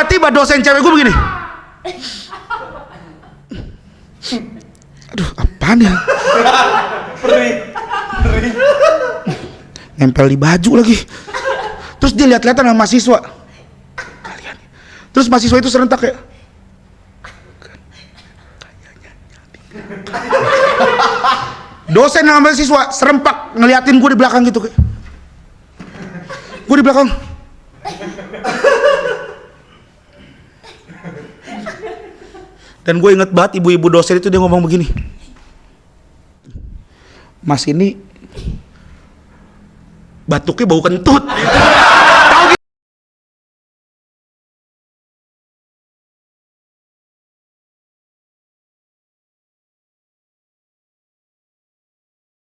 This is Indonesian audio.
tiba-tiba dosen cewek gue begini. Aduh, apaan ya? Nempel di baju lagi. Terus dia lihat-lihatan sama mahasiswa. Kalian. Terus mahasiswa itu serentak kayak, dosen sama mahasiswa serempak ngeliatin gue di belakang gitu kayak. Gue di belakang. Dan gue inget banget ibu-ibu dosen itu dia ngomong begini. Mas ini batuknya bau kentut.